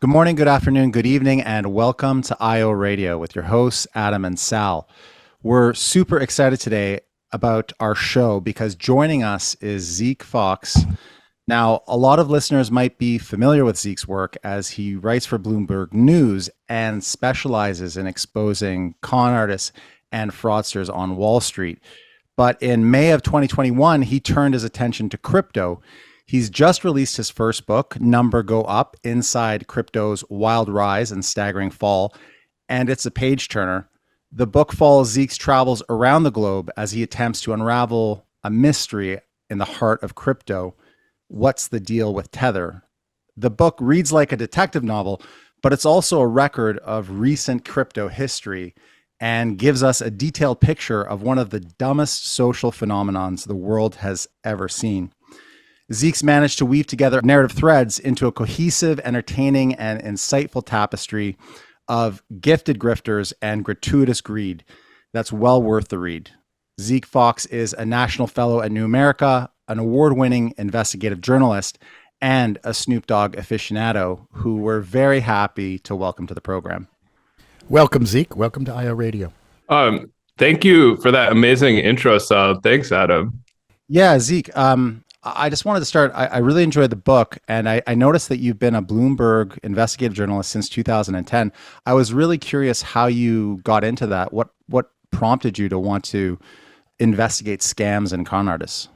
Good morning, good afternoon, good evening, and welcome to IO Radio with your hosts, Adam and Sal. We're super excited today about our show because joining us is Zeke Faux. Now, a lot of listeners might be familiar with Zeke's work as he writes for Bloomberg News and specializes in exposing con artists and fraudsters on Wall Street. But in May of 2021, he turned his attention to crypto. He's just released his first book, Number Go Up, Inside Crypto's Wild Rise and Staggering Fall, and it's a page turner. The book follows Zeke's travels around the globe as he attempts to unravel a mystery in the heart of crypto. What's the deal with Tether? The book reads like a detective novel, but it's also a record of recent crypto history and gives us a detailed picture of one of the dumbest social phenomenons the world has ever seen. Zeke's managed to weave together narrative threads into a cohesive, entertaining, and insightful tapestry of gifted grifters and gratuitous greed that's well worth the read. Zeke Faux is a National Fellow at New America, an award-winning investigative journalist, and a Snoop Dogg aficionado who we're very happy to welcome to the program. Welcome, Zeke. Welcome to IO Radio. Thank you for that amazing intro, Sal. Thanks, Adam. Yeah, Zeke. I just wanted to start. I really enjoyed the book, and I noticed that you've been a Bloomberg investigative journalist since 2010. I was really curious how you got into that. What prompted you to want to investigate scams and con artists?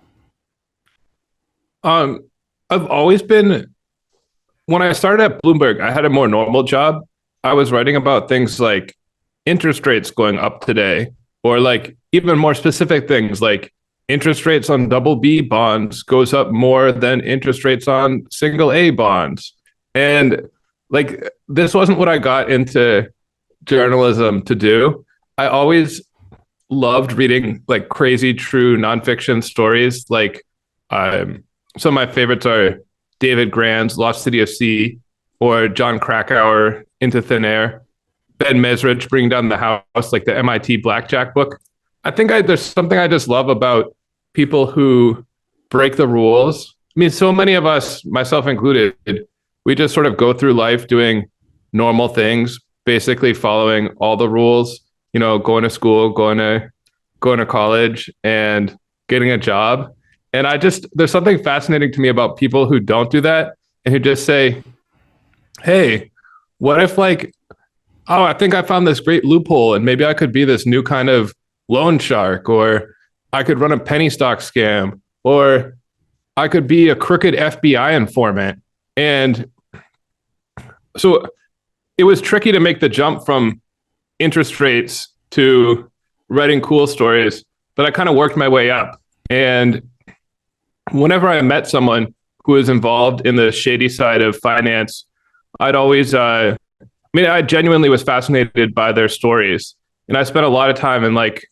I've always been, when I started at Bloomberg, I had a more normal job. I was writing about things like interest rates going up today, or like even more specific things like interest rates on double B bonds goes up more than interest rates on single A bonds. And like, this wasn't what I got into journalism to do. I always loved reading like crazy, true nonfiction stories. Like some of my favorites are David Grann's Lost City of C or John Krakauer, Into Thin Air, Ben Mesrich, Bring Down the House, like the MIT Blackjack book. I think there's something I just love about people who break the rules. I mean, so many of us, myself included, we just sort of go through life doing normal things, basically following all the rules, you know, going to school, going to college and getting a job. And there's something fascinating to me about people who don't do that and who just say, hey, what if like, oh, I think I found this great loophole and maybe I could be this new kind of loan shark, or I could run a penny stock scam, or I could be a crooked FBI informant. And so it was tricky to make the jump from interest rates to writing cool stories, but I kind of worked my way up. And whenever I met someone who was involved in the shady side of finance, I'd always, I genuinely was fascinated by their stories. And I spent a lot of time in like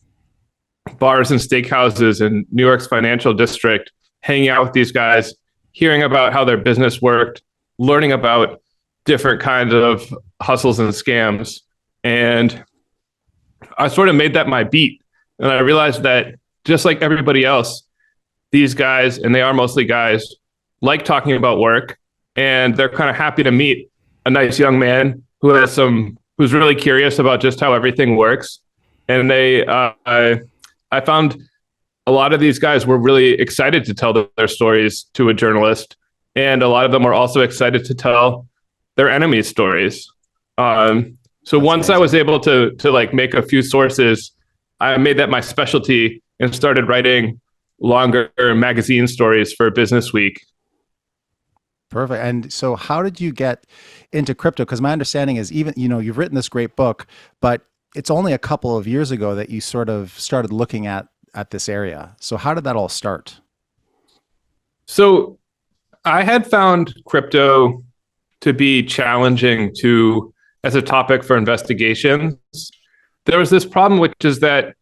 bars and steakhouses in New York's financial district, hanging out with these guys, hearing about how their business worked, learning about different kinds of hustles and scams. And I sort of made that my beat. And I realized that just like everybody else, these guys, and they are mostly guys, like talking about work, and they're kind of happy to meet a nice young man who's really curious about just how everything works. And I found a lot of these guys were really excited to tell their stories to a journalist. And a lot of them were also excited to tell their enemies' stories. So once I was able to like make a few sources, I made that my specialty and started writing longer magazine stories for Business Week. Perfect. And so how did you get into crypto? Because my understanding is even, you know, you've written this great book, but it's only a couple of years ago that you sort of started looking at this area. So how did that all start? So I had found crypto to be challenging as a topic for investigations. There was this problem, which is that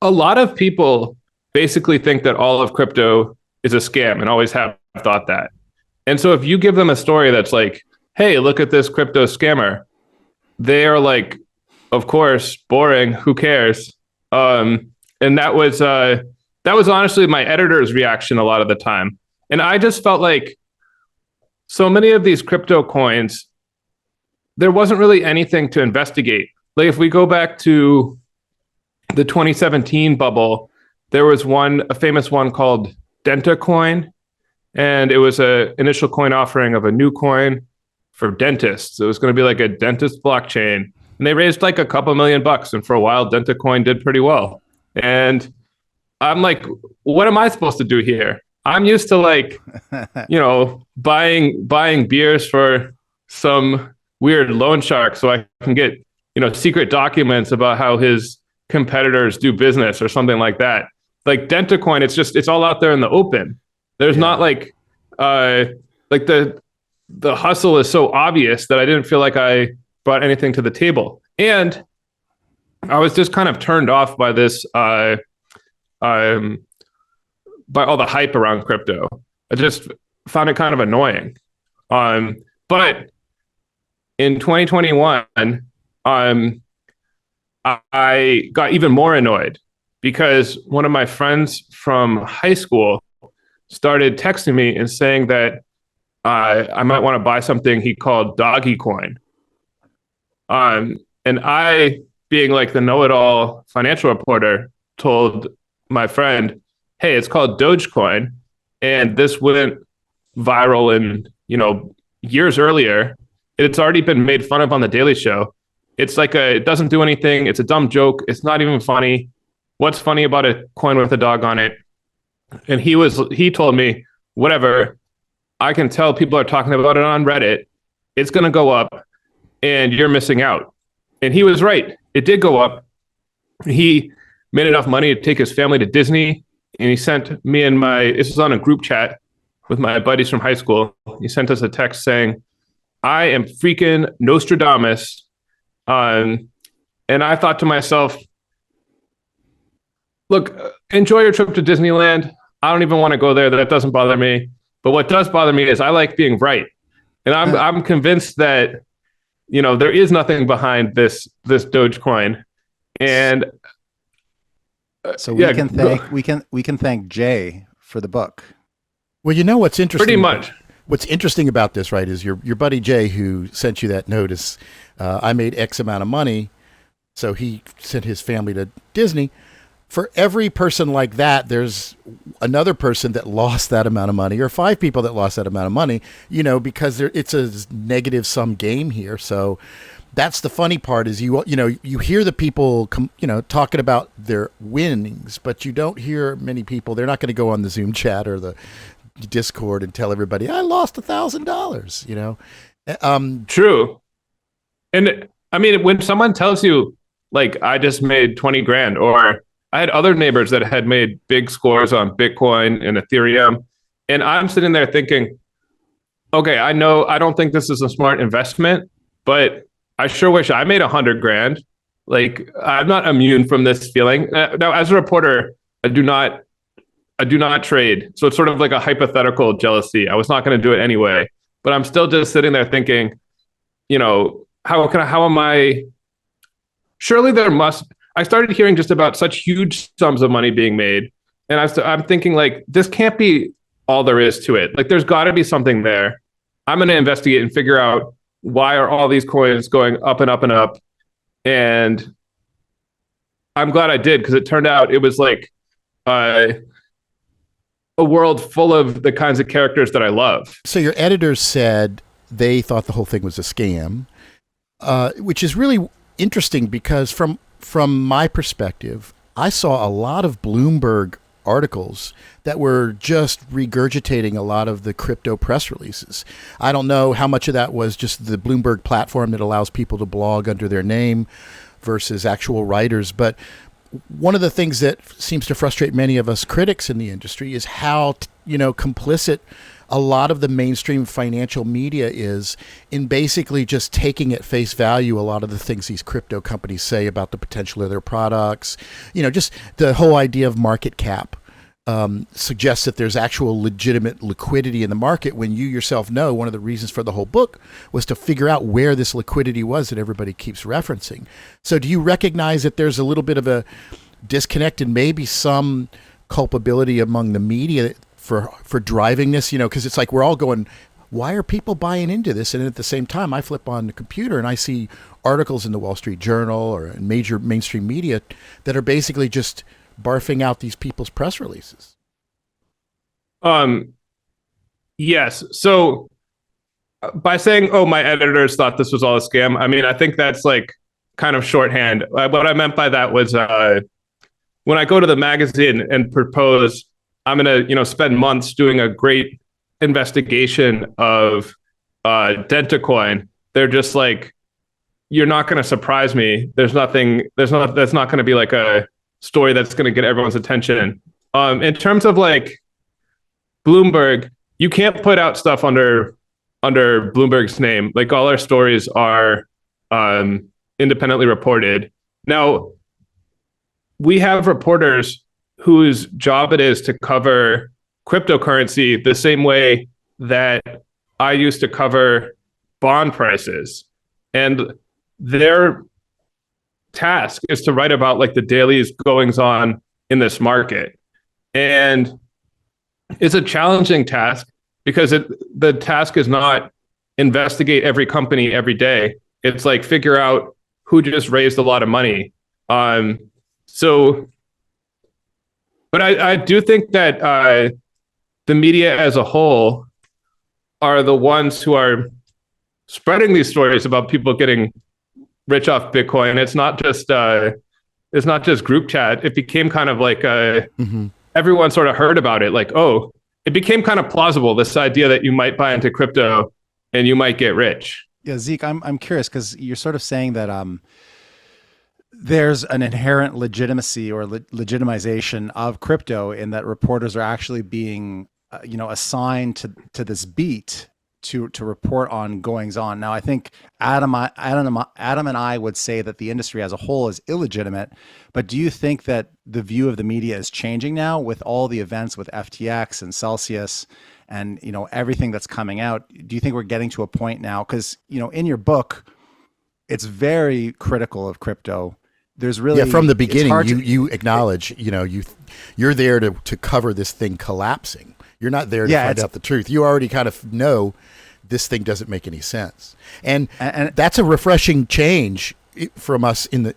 a lot of people basically think that all of crypto is a scam and always have thought that. And so if you give them a story that's like, hey, look at this crypto scammer, they are like, of course, boring, who cares? And that was honestly my editor's reaction a lot of the time. And I just felt like so many of these crypto coins there wasn't really anything to investigate. Like if we go back to the 2017 bubble, there was a famous one called DentaCoin, and it was a initial coin offering of a new coin for dentists. It was going to be like a dentist blockchain, and they raised like a couple $1,000,000, and for a while DentaCoin did pretty well. And I'm like, what am I supposed to do here? I'm used to like, buying beers for some weird loan shark so I can get, secret documents about how his competitors do business or something like that. Like DentaCoin, it's all out there in the open. There's not like the hustle is so obvious that I didn't feel like I brought anything to the table. And I was just kind of turned off by this, by all the hype around crypto. I just found it kind of annoying. But in 2021, I got even more annoyed because one of my friends from high school started texting me and saying that I might want to buy something he called Doggy Coin. And I, being like the know-it-all financial reporter, told my friend, hey, it's called Dogecoin. And this went viral in, years earlier. It's already been made fun of on The Daily Show. It's like it doesn't do anything. It's a dumb joke. It's not even funny. What's funny about a coin with a dog on it? And he told me, whatever, I can tell people are talking about it on Reddit. It's going to go up and you're missing out. And he was right. It did go up. He made enough money to take his family to Disney. And he sent me and this was on a group chat with my buddies from high school. He sent us a text saying, I am freaking Nostradamus. And I thought to myself, look, enjoy your trip to Disneyland. I don't even want to go there. That doesn't bother me. But what does bother me is I like being right. And I'm convinced that, there is nothing behind this Dogecoin. And so we can thank Jay for the book. Well, what's interesting? Pretty much. What's interesting about this, right, is your buddy Jay, who sent you that notice. I made X amount of money, so he sent his family to Disney. For every person like that, there's another person that lost that amount of money, or 5 people that lost that amount of money. Because it's a negative sum game here. So that's the funny part is you hear the people talking about their winnings, but you don't hear many people. They're not going to go on the Zoom chat or the Discord and tell everybody I lost $1,000. True. And I mean, when someone tells you like I just made 20 grand, or I had other neighbors that had made big scores on Bitcoin and Ethereum, and I'm sitting there thinking, okay, I know I don't think this is a smart investment, but I sure wish I made 100 grand. Like I'm not immune from this feeling. Now, as a reporter, I do not trade. So it's sort of like a hypothetical jealousy. I was not going to do it anyway, but I'm still just sitting there thinking, how am I? Surely I started hearing just about such huge sums of money being made. And I'm thinking like, this can't be all there is to it. Like there's gotta be something there. I'm going to investigate and figure out why are all these coins going up and up and up. And I'm glad I did, because it turned out it was like, a world full of the kinds of characters that I love. So your editors said they thought the whole thing was a scam, which is really interesting because from my perspective, I saw a lot of Bloomberg articles that were just regurgitating a lot of the crypto press releases. I don't know how much of that was just the Bloomberg platform that allows people to blog under their name versus actual writers, but one of the things that seems to frustrate many of us critics in the industry is how, complicit a lot of the mainstream financial media is in basically just taking at face value a lot of the things these crypto companies say about the potential of their products. Just the whole idea of market cap suggests that there's actual legitimate liquidity in the market, when you yourself know one of the reasons for the whole book was to figure out where this liquidity was that everybody keeps referencing. So do you recognize that there's a little bit of a disconnect and maybe some culpability among the media for driving this? Because it's like we're all going, why are people buying into this? And at the same time, I flip on the computer and I see articles in the Wall Street Journal or in major mainstream media that are basically just barfing out these people's press releases. Yes. So by saying, "Oh, my editors thought this was all a scam," I mean, I think that's like kind of shorthand. What I meant by that was when I go to the magazine and propose, I'm going to, spend months doing a great investigation of DentaCoin. They're just like, "You're not going to surprise me. That's not going to be like a story that's going to get everyone's attention." In terms of like Bloomberg, you can't put out stuff under Bloomberg's name. Like all our stories are independently reported. Now, we have reporters whose job it is to cover cryptocurrency the same way that I used to cover bond prices. And their task is to write about like the daily goings on in this market. And it's a challenging task because the task is not investigate every company every day. It's like figure out who just raised a lot of money. But I do think that the media as a whole are the ones who are spreading these stories about people getting rich off Bitcoin. It's not just group chat. It became kind of like everyone sort of heard about it. Like, oh, it became kind of plausible, this idea that you might buy into crypto and you might get rich. Yeah, Zeke, I'm curious because you're sort of saying that there's an inherent legitimacy or legitimization of crypto in that reporters are actually being, assigned to this beat to report on goings on. Now, I think Adam and I would say that the industry as a whole is illegitimate, but do you think that the view of the media is changing now with all the events with FTX and Celsius and, everything that's coming out? Do you think we're getting to a point now? Because, in your book, it's very critical of crypto. There's really from the beginning, you acknowledge, you're there to cover this thing collapsing. You're not there to find out the truth. You already kind of know this thing doesn't make any sense, and that's a refreshing change from us in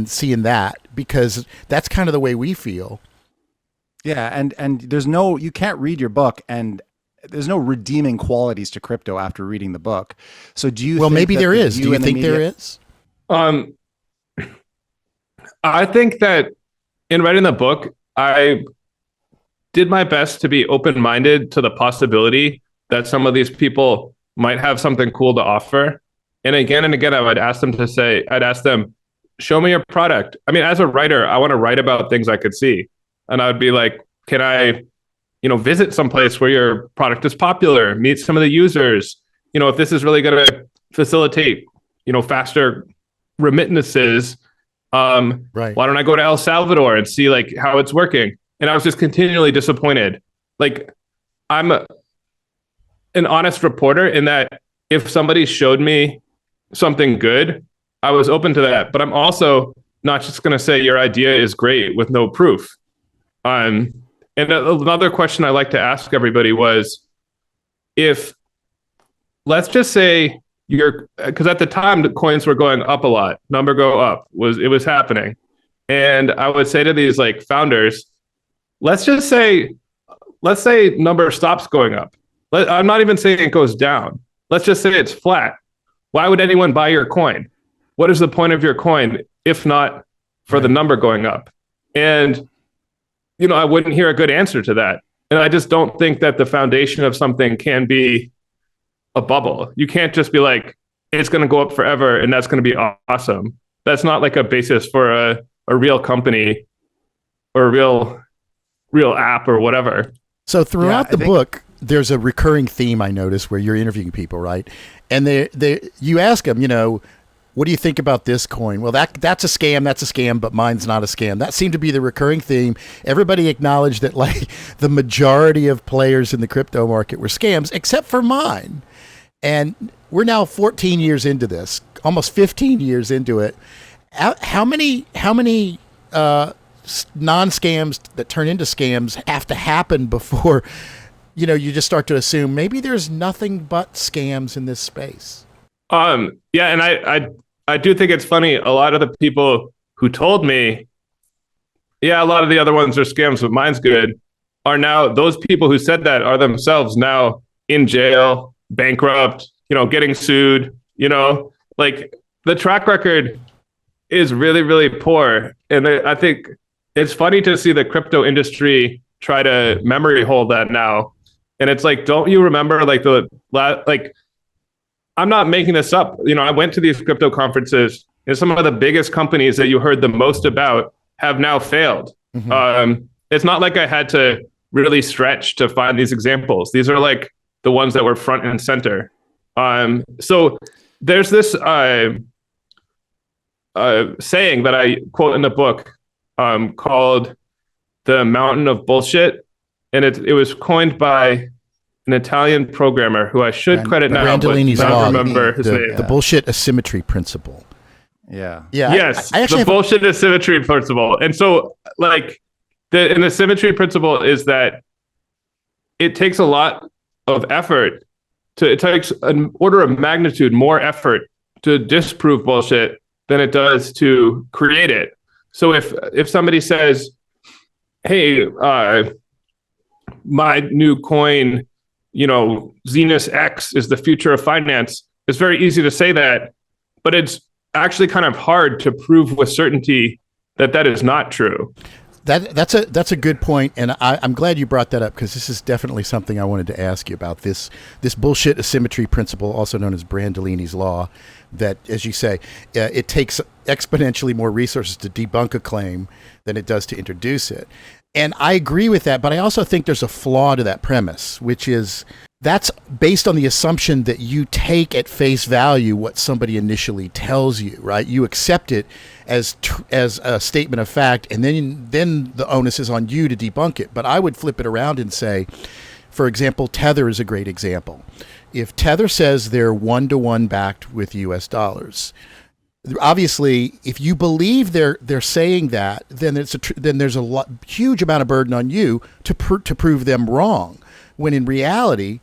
seeing that, because that's kind of the way we feel. Yeah, and you can't read your book and there's no redeeming qualities to crypto after reading the book. So do you? Well, maybe there is. Do you think there is? I think that in writing the book, I did my best to be open-minded to the possibility that some of these people might have something cool to offer. And again, I would ask them, show me your product. I mean, as a writer, I want to write about things I could see. And I would be like, can I, visit someplace where your product is popular, meet some of the users, if this is really going to facilitate, faster remittances, right. Why don't I go to El Salvador and see like how it's working? And I was just continually disappointed. Like, I'm an honest reporter in that if somebody showed me something good, I was open to that. But I'm also not just going to say your idea is great with no proof. And another question I like to ask everybody was, if, let's just say because at the time the coins were going up a lot, number go up, it was happening. And I would say to these like founders, let's say number stops going up. I'm not even saying it goes down. Let's just say it's flat. Why would anyone buy your coin? What is the point of your coin if not for the number going up? And, I wouldn't hear a good answer to that. And I just don't think that the foundation of something can be a bubble. You can't just be like, it's going to go up forever and that's going to be awesome. That's not like a basis for a real company or a real app or whatever. So throughout the book, there's a recurring theme I notice where you're interviewing people, right? And you ask them, what do you think about this coin? Well, that's a scam, but mine's not a scam. That seemed to be the recurring theme. Everybody acknowledged that like the majority of players in the crypto market were scams, except for mine. And we're now 14 years into this, almost 15 years into it. How many non-scams that turn into scams have to happen before you just start to assume maybe there's nothing but scams in this space. Yeah, and I do think it's funny. A lot of the people who told me, yeah, a lot of the other ones are scams, but mine's good, are now, those people who said that are themselves now in jail, bankrupt, getting sued, like the track record is really, really poor. And I think it's funny to see the crypto industry try to memory hold that now. And it's like, don't you remember I'm not making this up. I went to these crypto conferences and some of the biggest companies that you heard the most about have now failed. Mm-hmm. It's not like I had to really stretch to find these examples. These are like the ones that were front and center. So there's this saying that I quote in the book called the mountain of bullshit. And it was coined by an Italian programmer who I should credit now, Brandolinis but Law, not remember his name. The bullshit asymmetry principle. Yeah. Yes, the bullshit asymmetry principle. And so, the asymmetry principle is that it takes a lot of effort it takes an order of magnitude more effort to disprove bullshit than it does to create it. So if somebody says, hey, my new coin, Zenus X is the future of finance, it's very easy to say that, but it's actually kind of hard to prove with certainty that is not true. That's a good point, and I'm glad you brought that up, because this is definitely something I wanted to ask you about. This bullshit asymmetry principle, also known as Brandolinis Law, that, as you say, it takes exponentially more resources to debunk a claim than it does to introduce it. And I agree with that, but I also think there's a flaw to that premise, which is that's based on the assumption that you take at face value what somebody initially tells you, right? You accept it as a statement of fact, and then the onus is on you to debunk it. But I would flip it around and say, for example, Tether is a great example. If Tether says they're 1-to-1 backed with US dollars, obviously, if you believe they're saying that, then there's a huge amount of burden on you to prove them wrong. When in reality,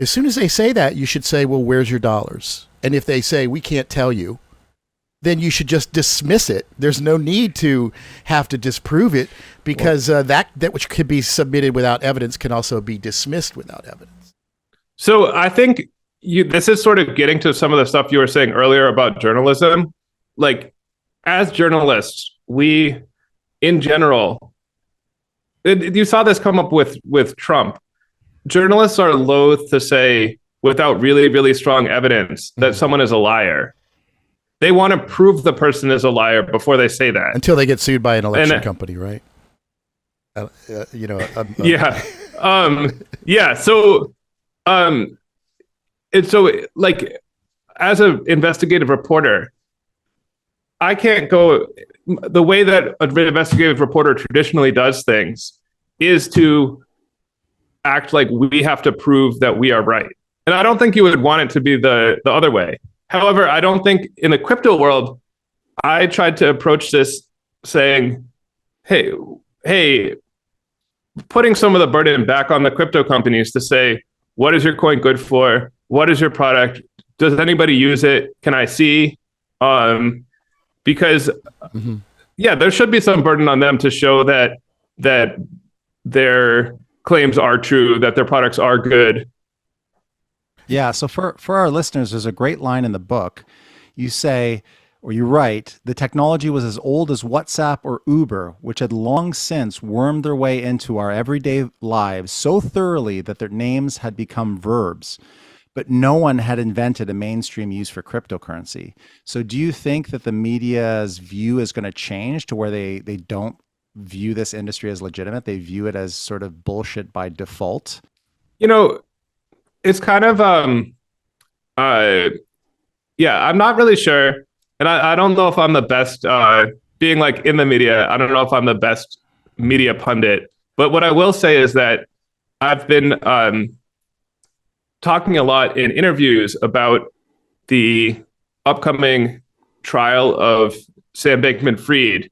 as soon as they say that, you should say, well, where's your dollars? And if they say, we can't tell you, then you should just dismiss it. There's no need to have to disprove it, because that which could be submitted without evidence can also be dismissed without evidence. So I think this is sort of getting to some of the stuff you were saying earlier about journalism. Like, as journalists, we, in general, you saw this come up with Trump. Journalists are loath to say, without really, really strong evidence, that someone is a liar. They want to prove the person is a liar before they say that. Until they get sued by an election company, right? Yeah. Yeah. So, and so, like, as an investigative reporter, I can't go the way that an investigative reporter traditionally does things is to act like we have to prove that we are right. And I don't think you would want it to be the other way. However, I don't think in the crypto world, I tried to approach this saying, hey, putting some of the burden back on the crypto companies to say, what is your coin good for? What is your product? Does anybody use it? Can I see? Because there should be some burden on them to show that their claims are true, that their products are good. Yeah. So for our listeners, there's a great line in the book. You say, or you write, the technology was as old as WhatsApp or Uber, which had long since wormed their way into our everyday lives so thoroughly that their names had become verbs. But no one had invented a mainstream use for cryptocurrency. So do you think that the media's view is going to change to where they don't view this industry as legitimate? They view it as sort of bullshit by default? It's kind of, I'm not really sure. And I don't know if I'm the best, being like in the media, I don't know if I'm the best media pundit. But what I will say is that I've been talking a lot in interviews about the upcoming trial of Sam Bankman-Fried.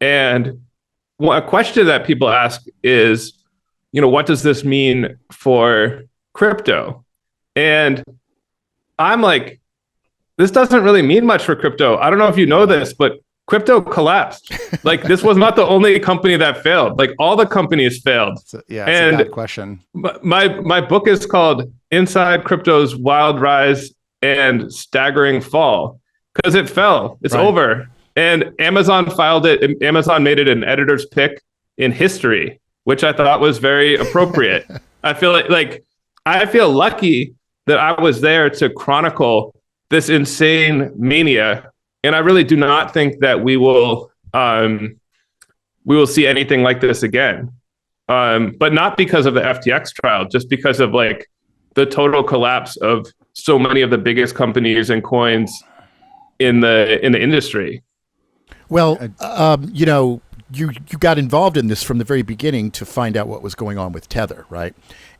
And a question that people ask is, what does this mean for crypto? And I'm like, this doesn't really mean much for crypto. I don't know if you know this, but crypto collapsed. Like, this was not the only company that failed. Like, all the companies failed. It's a bad question. My book is called Inside Crypto's Wild Rise and Staggering Fall, because it fell. It's over. And Amazon filed it. And Amazon made it an editor's pick in history, which I thought was very appropriate. I feel I feel lucky that I was there to chronicle this insane mania. And I really do not think that we will see anything like this again. But not because of the FTX trial, just because of like the total collapse of so many of the biggest companies and coins in the industry. Well, you got involved in this from the very beginning to find out what was going on with Tether, right?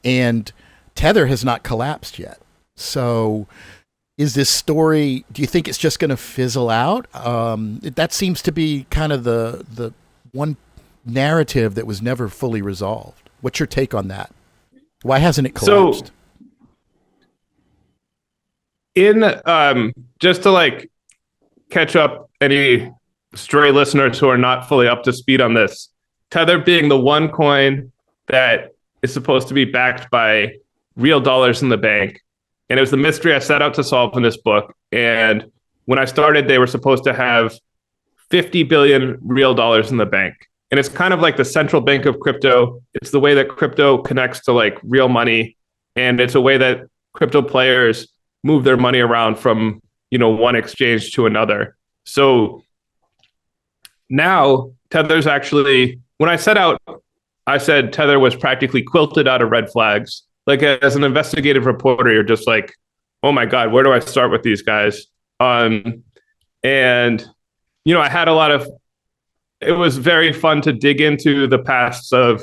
And Tether has not collapsed yet. So is this story, do you think it's just going to fizzle out? That seems to be kind of the one narrative that was never fully resolved. What's your take on that? Why hasn't it collapsed? So, just to like catch up any stray listeners who are not fully up to speed on this, Tether being the one coin that is supposed to be backed by real dollars in the bank. And it was the mystery I set out to solve in this book. And when I started, they were supposed to have 50 billion real dollars in the bank. And it's kind of like the central bank of crypto. It's the way that crypto connects to like real money. And it's a way that crypto players move their money around from, one exchange to another. So now Tether's actually, when I set out, I said Tether was practically quilted out of red flags. Like, as an investigative reporter, you're just like, oh my God, where do I start with these guys? And, I had it was very fun to dig into the pasts of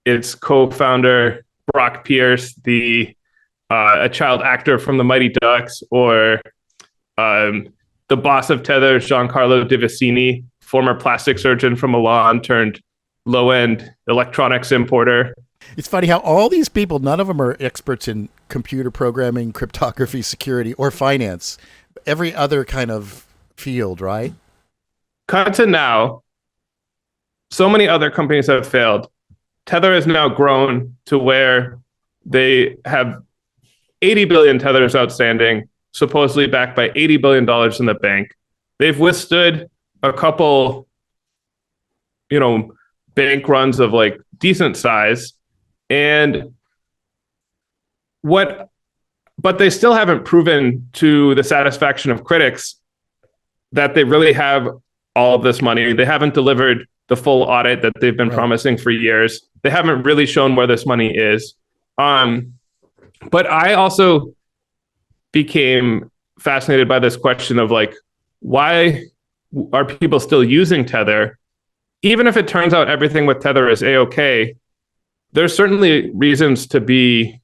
its co-founder, Brock Pierce, a child actor from the Mighty Ducks, or the boss of Tether, Giancarlo Divicini, former plastic surgeon from Milan turned low-end electronics importer. It's funny how all these people, none of them are experts in computer programming, cryptography, security, or finance. Every other kind of field, right? Cut to now. So many other companies have failed. Tether has now grown to where they have 80 billion Tethers outstanding, supposedly backed by $80 billion in the bank. They've withstood a couple, bank runs of like decent size. But they still haven't proven to the satisfaction of critics that they really have all of this money. They haven't delivered the full audit that they've been promising for years. They haven't really shown where this money is. But I also became fascinated by this question of like, why are people still using Tether? Even if it turns out everything with Tether is A-okay, there's certainly reasons to be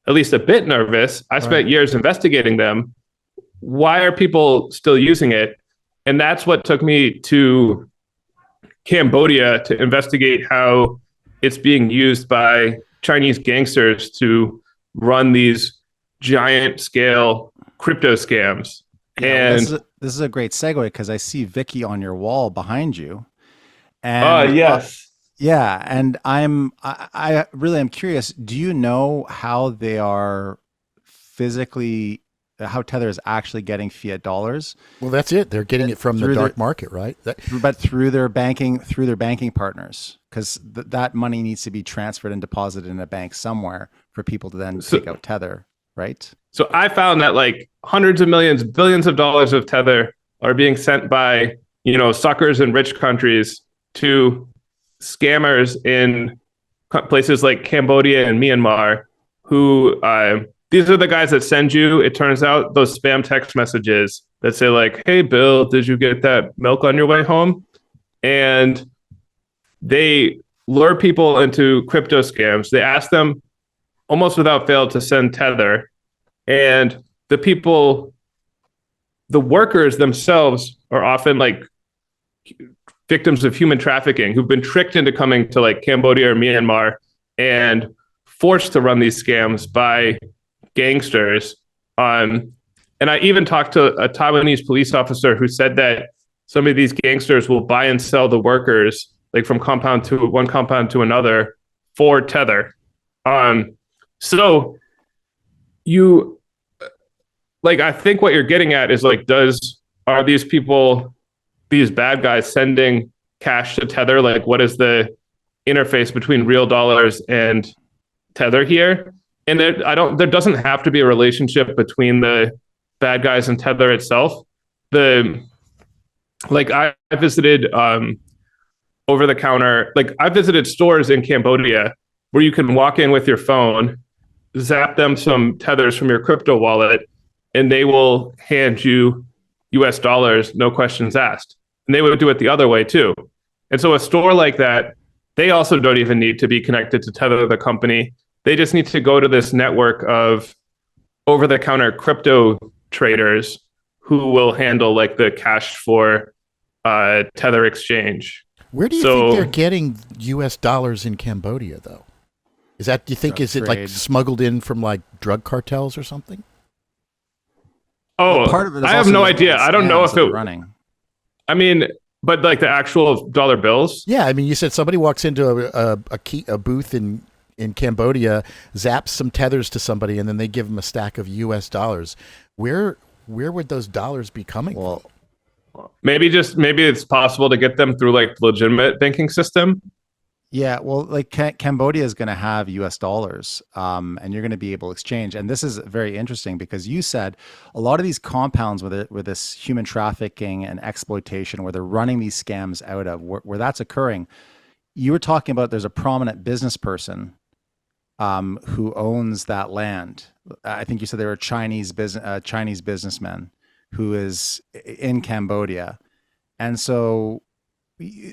at least a bit nervous. I spent years investigating them. Why are people still using it? And that's what took me to Cambodia to investigate how it's being used by Chinese gangsters to run these giant scale crypto scams. Yeah, this is a great segue because I see Vicky on your wall behind you. And yes. Yeah, and I really am curious. Do you know how they are physically, how Tether is actually getting fiat dollars? Well, that's it. They're getting it from the dark market, right? But through their banking partners, because that money needs to be transferred and deposited in a bank somewhere for people to then take out Tether, right? So I found that like hundreds of millions, billions of dollars of Tether are being sent by, suckers in rich countries to scammers in places like Cambodia and Myanmar, who these are the guys that send you, it turns out, those spam text messages that say like, hey, Bill, did you get that milk on your way home? And they lure people into crypto scams. They ask them almost without fail to send Tether. And the workers themselves are often like victims of human trafficking who've been tricked into coming to like Cambodia or Myanmar and forced to run these scams by gangsters. And I even talked to a Taiwanese police officer who said that some of these gangsters will buy and sell the workers like from one compound to another for Tether. So you like, I think what you're getting at is like, are these people, these bad guys sending cash to Tether? Like, what is the interface between real dollars and Tether here? And there doesn't have to be a relationship between the bad guys and Tether itself. I visited over the counter, like I visited stores in Cambodia where you can walk in with your phone, zap them some Tethers from your crypto wallet, and they will hand you US dollars, no questions asked. And they would do it the other way too. And so a store like that, they also don't even need to be connected to Tether, the company. They just need to go to this network of over-the-counter crypto traders who will handle like the cash for Tether exchange. Where do you think they're getting US dollars in Cambodia, though? Is it like smuggled in from like drug cartels or something? Oh, well, part of it is I have no idea. I don't know if it running. I mean, but like the actual dollar bills? Yeah, I mean, you said somebody walks into a booth in Cambodia, zaps some tethers to somebody, and then they give them a stack of US dollars. Where would those dollars be coming from? Maybe it's possible to get them through like legitimate banking system. Yeah, well, like Cambodia is going to have US dollars, and you're going to be able to exchange. And this is very interesting because you said a lot of these compounds where this human trafficking and exploitation, where they're running these scams out of, where that's occurring, you were talking about there's a prominent business person who owns that land. I think you said they were a Chinese businessman who is in Cambodia. And so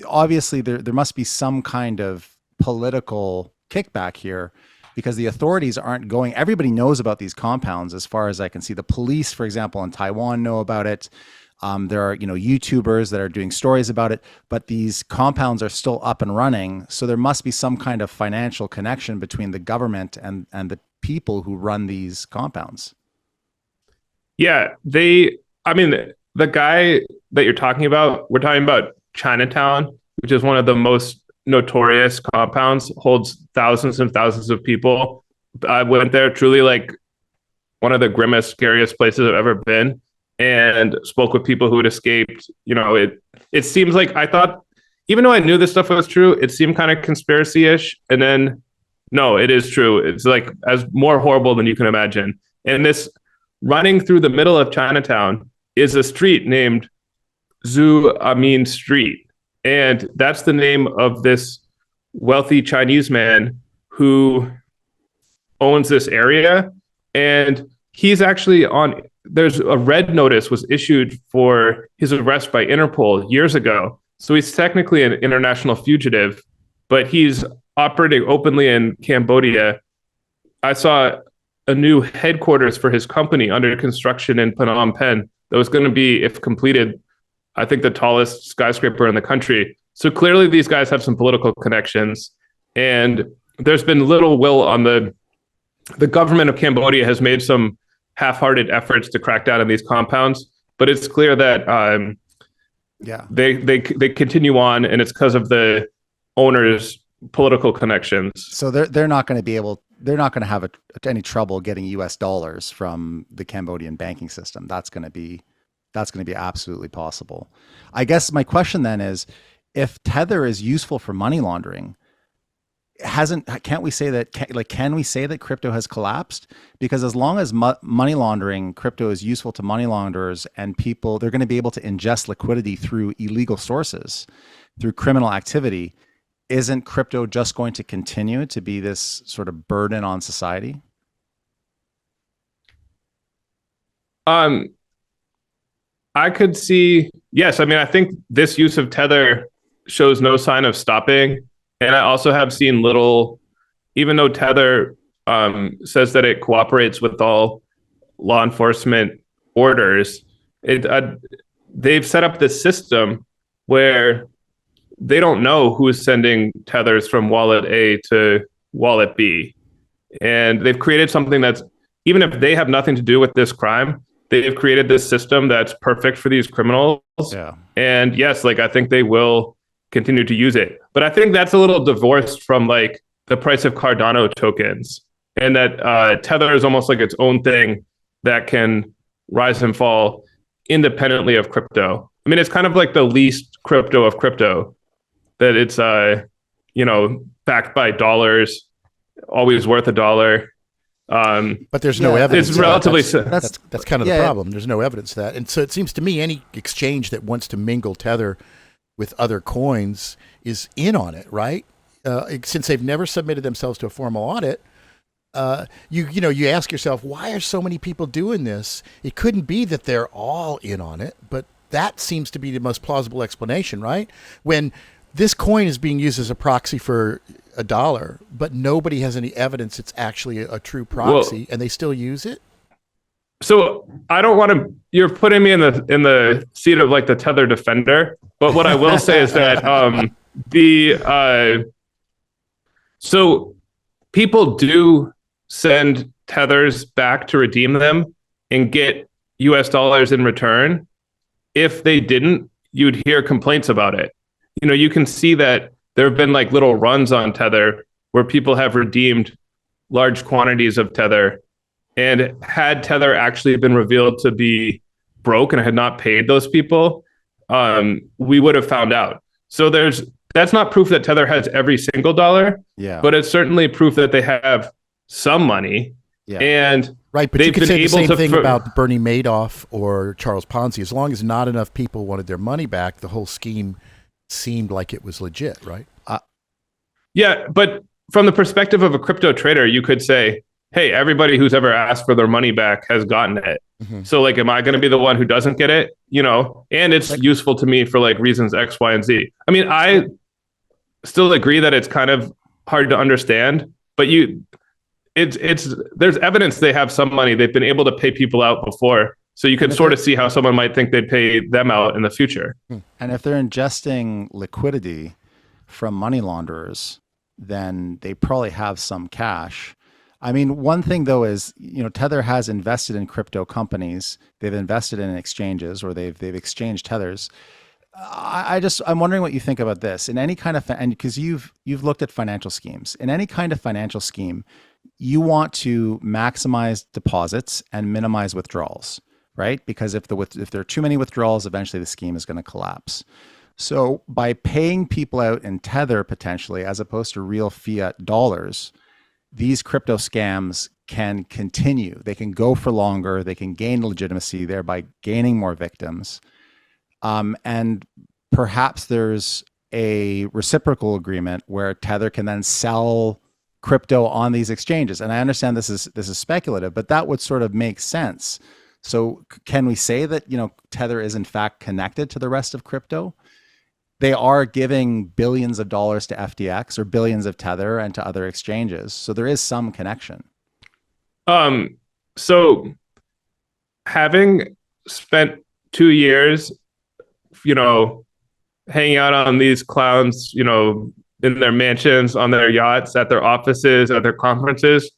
obviously there must be some kind of political kickback here because the authorities aren't going. Everybody knows about these compounds as far as I can see. The police, for example, in Taiwan know about it. There are, YouTubers that are doing stories about it, but these compounds are still up and running. So there must be some kind of financial connection between the government and the people who run these compounds. Yeah, the guy that you're talking about, we're talking about Chinatown, which is one of the most notorious compounds, holds thousands and thousands of people. I went there, truly like one of the grimmest, scariest places I've ever been, and spoke with people who had escaped. It seems like, I thought, even though I knew this stuff was true, it seemed kind of conspiracy-ish. And then, no, it is true. It's like as more horrible than you can imagine. And this running through the middle of Chinatown is a street named Zhu Amin Street. And that's the name of this wealthy Chinese man who owns this area. And he's actually there's a red notice was issued for his arrest by Interpol years ago. So he's technically an international fugitive, but he's operating openly in Cambodia. I saw a new headquarters for his company under construction in Phnom Penh that was going to be, if completed, I think the tallest skyscraper in the country. So clearly these guys have some political connections, and there's been little will on the government of Cambodia has made some half-hearted efforts to crack down on these compounds, but it's clear that they continue on, and it's because of the owners' political connections. So they're not going to have any trouble getting US dollars from the Cambodian banking system. That's going to be absolutely possible. I guess my question then is, if Tether is useful for money laundering, can we say that crypto has collapsed? Because as long as money laundering, crypto is useful to money launderers, and people, they're going to be able to ingest liquidity through illegal sources, through criminal activity, isn't crypto just going to continue to be this sort of burden on society? I could see, yes. I mean, I think this use of Tether shows no sign of stopping. And I also have seen little, even though Tether says that it cooperates with all law enforcement orders, they've set up this system where they don't know who's sending Tethers from wallet A to wallet be? And they've created something that's, even if they have nothing to do with this crime, they've created this system that's perfect for these criminals. Yeah. And yes, like I think they will continue to use it. But I think that's a little divorced from like the price of Cardano tokens, and that Tether is almost like its own thing that can rise and fall independently of crypto. I mean, it's kind of like the least crypto of crypto, that it's backed by dollars, always worth a dollar. But there's no evidence. It's relatively that's kind of the problem. There's no evidence of that. And so it seems to me any exchange that wants to mingle Tether with other coins is in on it, right? Since they've never submitted themselves to a formal audit, you ask yourself, why are so many people doing this? It couldn't be that they're all in on it, but that seems to be the most plausible explanation, right? When this coin is being used as a proxy for $1, but nobody has any evidence it's actually a true proxy, and they still use it. So I don't want to. You're putting me in the seat of like the Tether defender, but what I will say is that so people do send tethers back to redeem them and get US dollars in return. If they didn't, you'd hear complaints about it. You can see that there have been like little runs on Tether where people have redeemed large quantities of Tether, and had Tether actually been revealed to be broke and had not paid those people, we would have found out. So that's not proof that Tether has every single dollar, but it's certainly proof that they have some money. Yeah. And right, but you could say the same thing about Bernie Madoff or Charles Ponzi. As long as not enough people wanted their money back, the whole scheme seemed like it was legit, right? Yeah, but from the perspective of a crypto trader, you could say, hey, everybody who's ever asked for their money back has gotten it. Mm-hmm. So like, am I going to be the one who doesn't get it? And it's useful to me for like reasons X, Y, and Z. I mean, I still agree that it's kind of hard to understand, but there's evidence they have some money. They've been able to pay people out before. So you can sort of see how someone might think they'd pay them out in the future. And if they're ingesting liquidity from money launderers, then they probably have some cash. I mean, one thing though is, Tether has invested in crypto companies. They've invested in exchanges, or they've exchanged tethers. I'm wondering what you think about this. In any kind of, and because you've looked at financial schemes, in any kind of financial scheme, you want to maximize deposits and minimize withdrawals, right? Because if there are too many withdrawals, eventually the scheme is going to collapse. So by paying people out in Tether potentially, as opposed to real fiat dollars, these crypto scams can continue. They can go for longer. They can gain legitimacy, thereby gaining more victims. And perhaps there's a reciprocal agreement where Tether can then sell crypto on these exchanges. And I understand this is speculative, but that would sort of make sense. So can we say that, Tether is in fact connected to the rest of crypto? They are giving billions of dollars to FTX or billions of Tether and to other exchanges. So there is some connection. So having spent 2 years, hanging out on these clowns, in their mansions, on their yachts, at their offices, at their conferences,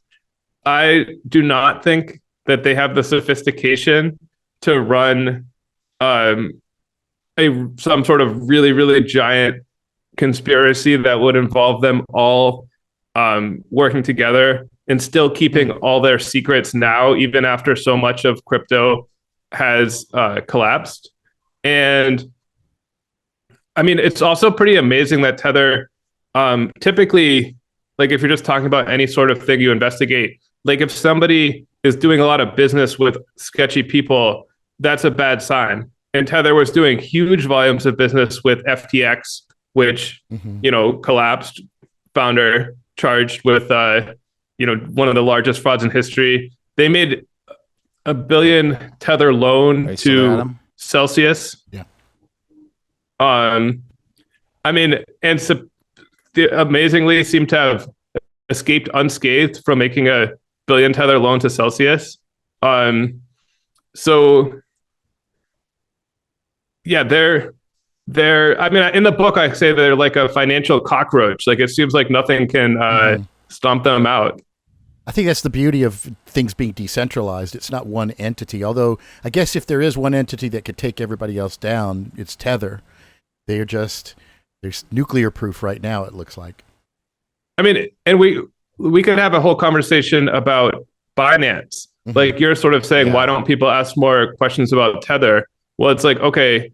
I do not think that they have the sophistication to run some sort of really, really giant conspiracy that would involve them all working together and still keeping all their secrets now, even after so much of crypto has collapsed. And I mean, it's also pretty amazing that Tether, typically, like if you're just talking about any sort of thing you investigate, like if somebody is doing a lot of business with sketchy people, that's a bad sign. And Tether was doing huge volumes of business with FTX, which, collapsed, founder charged with, one of the largest frauds in history. They made $1 billion Tether loan to Celsius. Yeah. I mean, and they amazingly seem to have escaped unscathed from making $1 billion Tether loan to Celsius. So yeah, they're I mean, in the book I say they're like a financial cockroach. Like it seems like nothing can stomp them out. I think that's the beauty of things being decentralized. It's not one entity. Although I guess if there is one entity that could take everybody else down, it's Tether. They're nuclear proof right now, it looks like. I mean, and we could have a whole conversation about Binance. Mhm. Like you're sort of saying, why don't people ask more questions about Tether? Well, it's like, okay,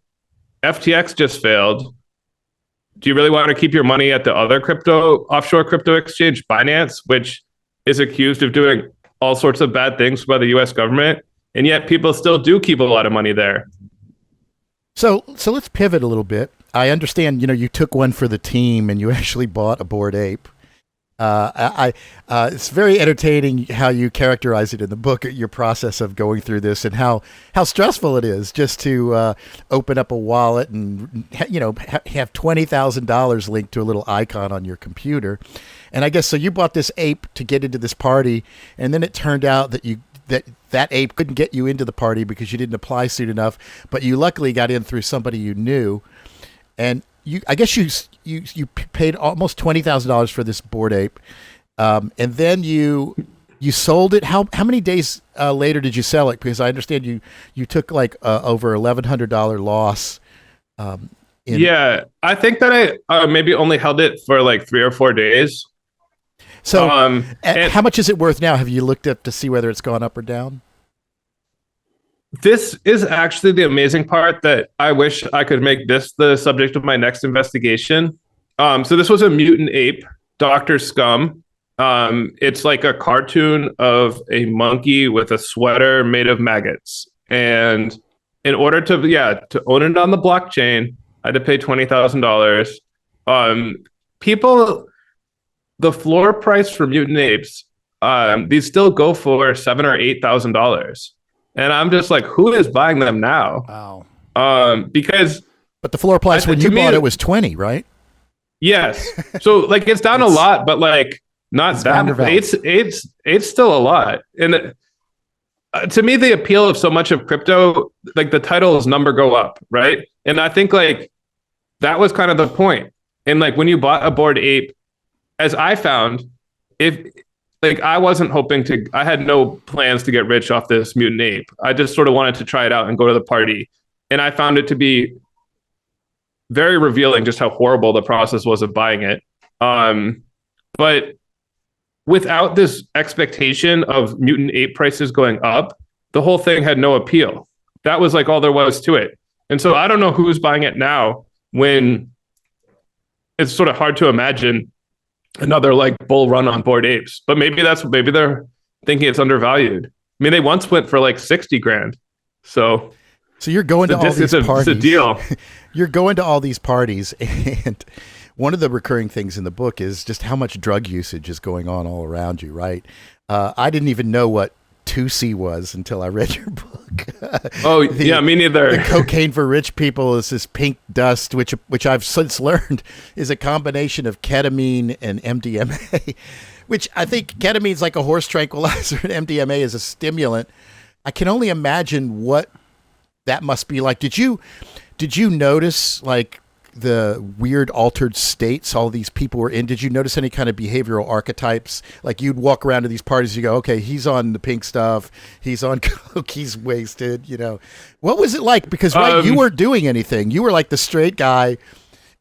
FTX just failed. Do you really want to keep your money at the other offshore crypto exchange, Binance, which is accused of doing all sorts of bad things by the US government? And yet people still do keep a lot of money there. So let's pivot a little bit. I understand, you took one for the team and you actually bought a Bored Ape. It's very entertaining how you characterize it in the book, your process of going through this and how stressful it is just to open up a wallet and have $20,000 linked to a little icon on your computer. And I guess so you bought this ape to get into this party, and then it turned out that that ape couldn't get you into the party because you didn't apply soon enough, but you luckily got in through somebody you knew. And I guess you paid almost $20,000 for this Bored Ape, and then you sold it. How many days later did you sell it? Because I understand you took like over $1,100 loss. Yeah, I think that I maybe only held it for like 3 or 4 days. So, how much is it worth now? Have you looked up to see whether it's gone up or down? This is actually the amazing part that I wish I could make this the subject of my next investigation. So this was a mutant ape, Dr. Scum. It's like a cartoon of a monkey with a sweater made of maggots. And in order to own it on the blockchain, I had to pay $20,000. The floor price for mutant apes, these still go for $7,000 or $8,000. And I'm just like, who is buying them now? Wow. But the floor price when you bought it was 20, right? Yes. So like it's down a lot, but like not that. It's still a lot. And to me, the appeal of so much of crypto, like the title's number go up, right? And I think like that was kind of the point. And like when you bought a Bored Ape, as I found, I wasn't hoping to, I had no plans to get rich off this mutant ape. I just sort of wanted to try it out and go to the party. And I found it to be very revealing just how horrible the process was of buying it. But without this expectation of mutant ape prices going up, the whole thing had no appeal. That was like all there was to it. And so I don't know who's buying it now when it's sort of hard to imagine another like bull run on Bored Apes, but maybe they're thinking it's undervalued. I mean, they once went for like 60 grand. So you're going to all these parties. It's a deal. You're going to all these parties, and one of the recurring things in the book is just how much drug usage is going on all around you, right? I didn't even know what 2C was until I read your book. Me neither. The cocaine for rich people is this pink dust, which I've since learned is a combination of ketamine and MDMA, which I think ketamine is like a horse tranquilizer and MDMA is a stimulant. I can only imagine what that must be like. Did you notice like the weird altered states all these people were in? Did you notice any kind of behavioral archetypes? Like you'd walk around to these parties, you go, okay, he's on the pink stuff, he's on coke, he's wasted, What was it like? Because you weren't doing anything. You were like the straight guy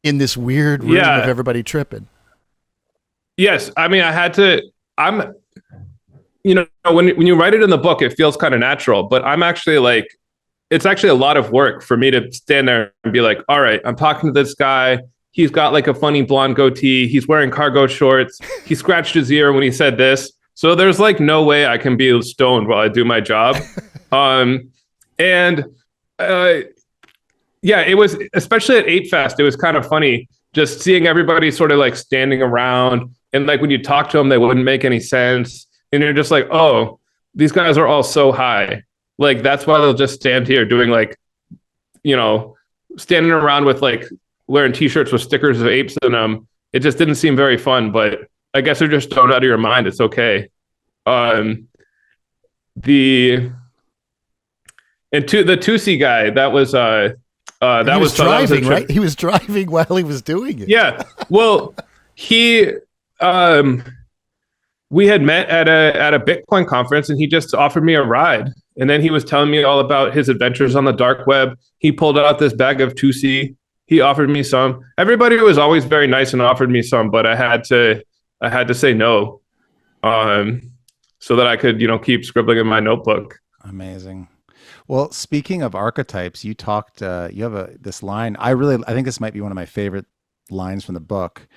in this weird room of everybody tripping. Yes. I mean, when you write it in the book, it feels kind of natural, but I'm actually like, it's actually a lot of work for me to stand there and be like, all right, I'm talking to this guy. He's got like a funny blonde goatee. He's wearing cargo shorts. He scratched his ear when he said this. So there's like no way I can be stoned while I do my job. It was, especially at Ape Fest, it was kind of funny just seeing everybody sort of like standing around. And like when you talk to them, they wouldn't make any sense. And you're just like, oh, these guys are all so high. Like, that's why they'll just stand here doing like, standing around with like wearing t-shirts with stickers of apes in them. It just didn't seem very fun, but I guess they're just thrown out of your mind. It's okay. The 2C guy, that was driving, right? He was driving while he was doing it. Yeah. Well, he we had met at a Bitcoin conference, and he just offered me a ride. And then he was telling me all about his adventures on the dark web. He pulled out this bag of 2C. He offered me some. Everybody was always very nice and offered me some, but I had to say no, so that I could, keep scribbling in my notebook. Amazing. Well, speaking of archetypes, you talked. You have this line. I think this might be one of my favorite lines from the book.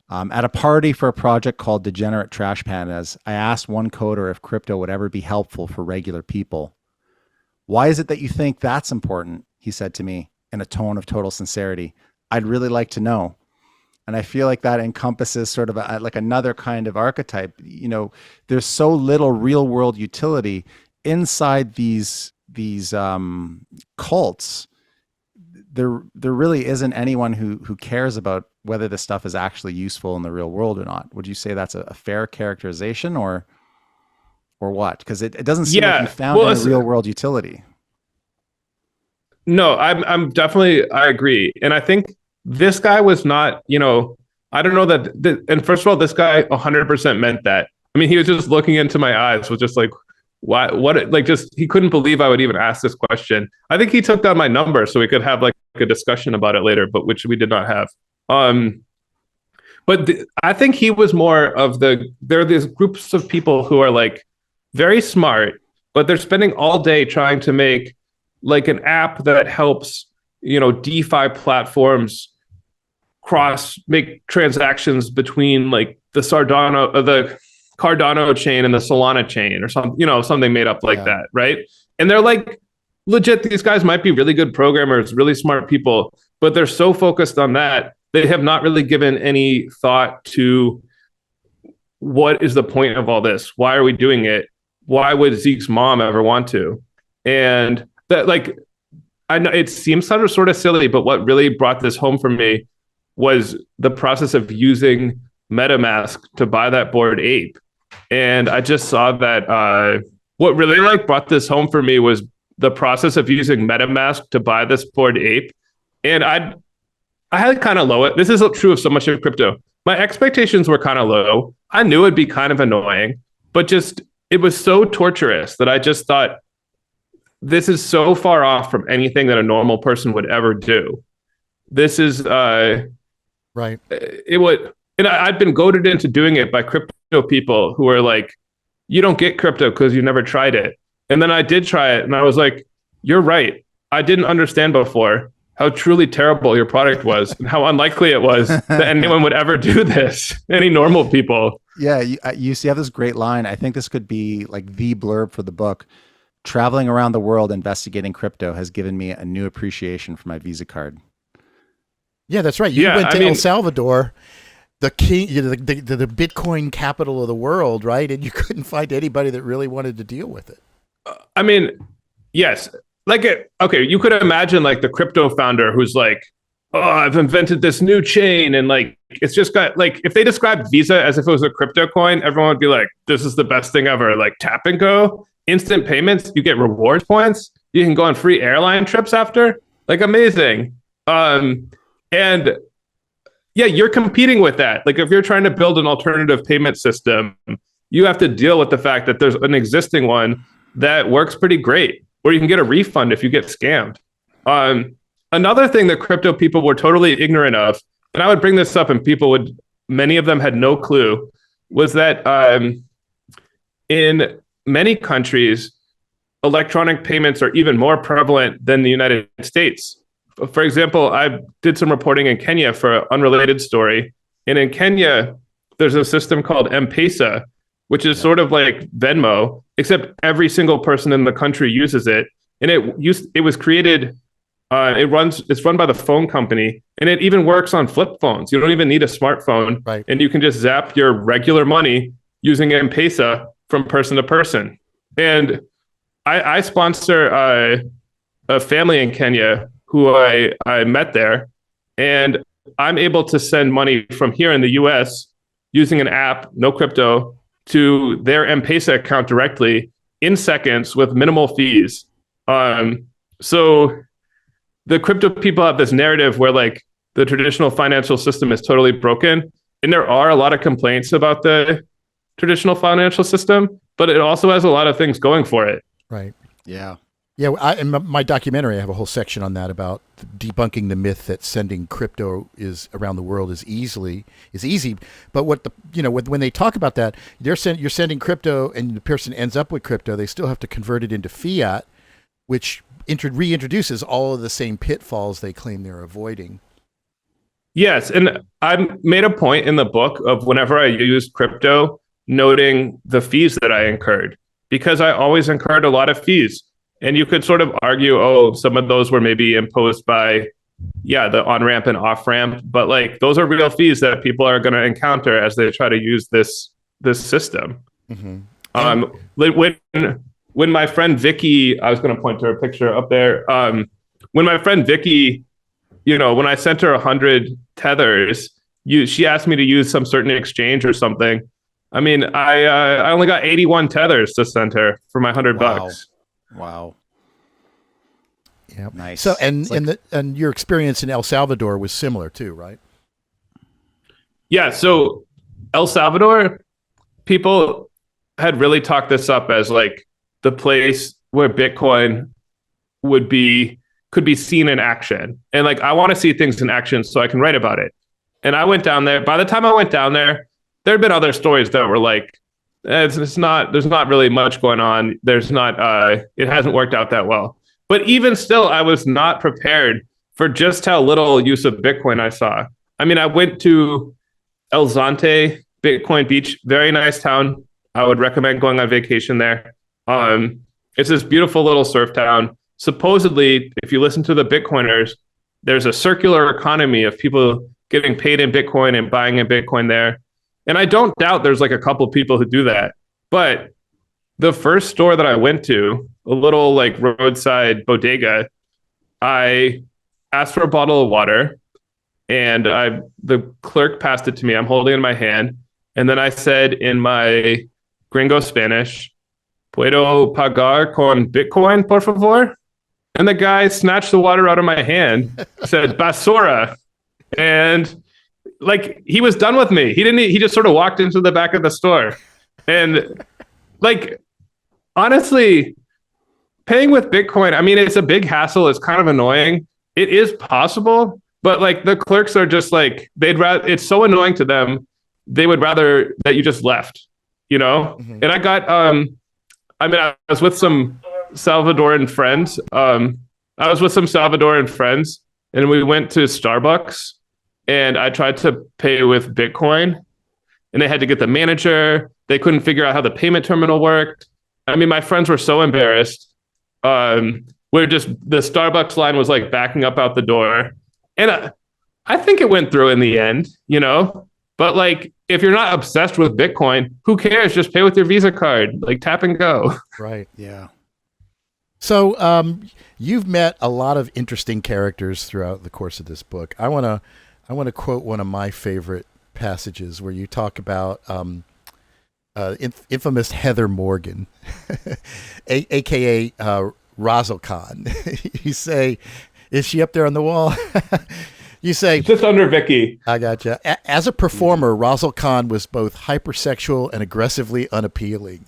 At a party for a project called Degenerate Trash Pandas, I asked one coder if crypto would ever be helpful for regular people. Why is it that you think that's important? He said to me in a tone of total sincerity. I'd really like to know. And I feel like that encompasses sort of like another kind of archetype. There's so little real world utility inside these cults. There really isn't anyone who cares about whether this stuff is actually useful in the real world or not. Would you say that's a fair characterization, or what? Because it doesn't seem like you found any real world utility. No, I'm definitely, I agree. And I think this guy was not, I don't know that, and first of all, this guy 100% meant that. I mean, he was just looking into my eyes with just like, what, like, just, he couldn't believe I would even ask this question. I think he took down my number so we could have like a discussion about it later, but which we did not have. But I think he was more of there are these groups of people who are like very smart, but they're spending all day trying to make like an app that helps, DeFi platforms make transactions between like the Cardano chain and the Solana chain or something, something made up like that. Right. And they're like, legit, these guys might be really good programmers, really smart people, but they're so focused on that. They have not really given any thought to what is the point of all this? Why are we doing it? Why would Zeke's mom ever want to? And that, like, I know it seems sort of silly, but what really brought this home for me was the process of using MetaMask to buy that bored ape. And I just saw that what really like brought this home for me was the process of using MetaMask to buy this bored ape. And I had kind of low. This is true of so much of crypto. My expectations were kind of low. I knew it'd be kind of annoying, but just it was so torturous that I just thought, this is so far off from anything that a normal person would ever do. This is right. It would, and I'd been goaded into doing it by crypto people who were like, "You don't get crypto because you never tried it." And then I did try it, and I was like, "You're right. I didn't understand before how truly terrible your product was, and how unlikely it was that anyone would ever do this. Any normal people." Yeah, you have this great line. I think this could be like the blurb for the book. Traveling around the world investigating crypto has given me a new appreciation for my Visa card. Yeah, that's right. You went to El Salvador, the king, the Bitcoin capital of the world, right? And you couldn't find anybody that really wanted to deal with it. I mean, yes. Okay, you could imagine like the crypto founder who's like, "Oh, I've invented this new chain," and like it's just got like, if they described Visa as if it was a crypto coin, everyone would be like, "This is the best thing ever!" Like tap and go. Instant payments, you get rewards points, you can go on free airline trips after, like amazing. And yeah, you're competing with that. Like if you're trying to build an alternative payment system, you have to deal with the fact that there's an existing one that works pretty great, or you can get a refund if you get scammed. Another thing that crypto people were totally ignorant of, and I would bring this up and many of them had no clue, was that in many countries, electronic payments are even more prevalent than the United States. For example, I did some reporting in Kenya for an unrelated story. And in Kenya, there's a system called M-Pesa, which is sort of like Venmo, except every single person in the country uses it. And it was created, it's run by the phone company, and it even works on flip phones. You don't even need a smartphone. Right. And you can just zap your regular money using M-Pesa from person to person. And I sponsor a family in Kenya who I met there, and I'm able to send money from here in the US using an app, no crypto, to their M-Pesa account directly in seconds with minimal fees. So the crypto people have this narrative where like the traditional financial system is totally broken. And there are a lot of complaints about the traditional financial system, but it also has a lot of things going for it. Right. Yeah. Yeah, in my documentary, I have a whole section on that about debunking the myth that sending crypto is around the world is easy. But when they talk about that, you're sending crypto, and the person ends up with crypto. They still have to convert it into fiat, which reintroduces all of the same pitfalls they claim they're avoiding. Yes, and I made a point in the book of whenever I used crypto, noting the fees that I incurred, because I always incurred a lot of fees. And you could sort of argue, oh, some of those were maybe imposed by, the on-ramp and off-ramp. But like those are real fees that people are going to encounter as they try to use this system. Mm-hmm. When my friend Vicky, I was going to point to her picture up there. When my friend Vicky, when I sent her 100 tethers, she asked me to use some certain exchange or something. I mean, I only got 81 tethers to send her for my $100. Wow. Yeah. Nice. So and your experience in El Salvador was similar too, right? Yeah. So El Salvador, people had really talked this up as like the place where Bitcoin could be seen in action. And like, I want to see things in action so I can write about it. And I went down there. By the time I went down there had been other stories that were like, there's not really much going on. It hasn't worked out that well. But even still, I was not prepared for just how little use of Bitcoin I saw. I mean, I went to El Zante, Bitcoin Beach, very nice town. I would recommend going on vacation there. It's this beautiful little surf town. Supposedly, if you listen to the Bitcoiners, there's a circular economy of people getting paid in Bitcoin and buying in Bitcoin there. And I don't doubt there's like a couple people who do that. But the first store that I went to, a little like roadside bodega, I asked for a bottle of water, and the clerk passed it to me. I'm holding it in my hand. And then I said in my gringo Spanish, "Puedo pagar con Bitcoin, por favor?" And the guy snatched the water out of my hand, said basura. And like, he was done with me. He just sort of walked into the back of the store. And like, honestly, paying with Bitcoin, I mean, it's a big hassle. It's kind of annoying. It is possible, but like the clerks are just like, it's so annoying to them. They would rather that you just left, Mm-hmm. And I got, I was with some Salvadoran friends. And we went to Starbucks. And I tried to pay with Bitcoin, and they had to get the manager. They couldn't figure out how the payment terminal worked. I mean, my friends were so embarrassed. The Starbucks line was like backing up out the door. And I think it went through in the end, But like, if you're not obsessed with Bitcoin, who cares? Just pay with your Visa card, like tap and go. Right. Yeah. So you've met a lot of interesting characters throughout the course of this book. I want to quote one of my favorite passages where you talk about infamous Heather Morgan, a.k.a. Razzle Khan. You say, is she up there on the wall? You say, just under Vicky. I gotcha. As a performer, Razzle Khan was both hypersexual and aggressively unappealing.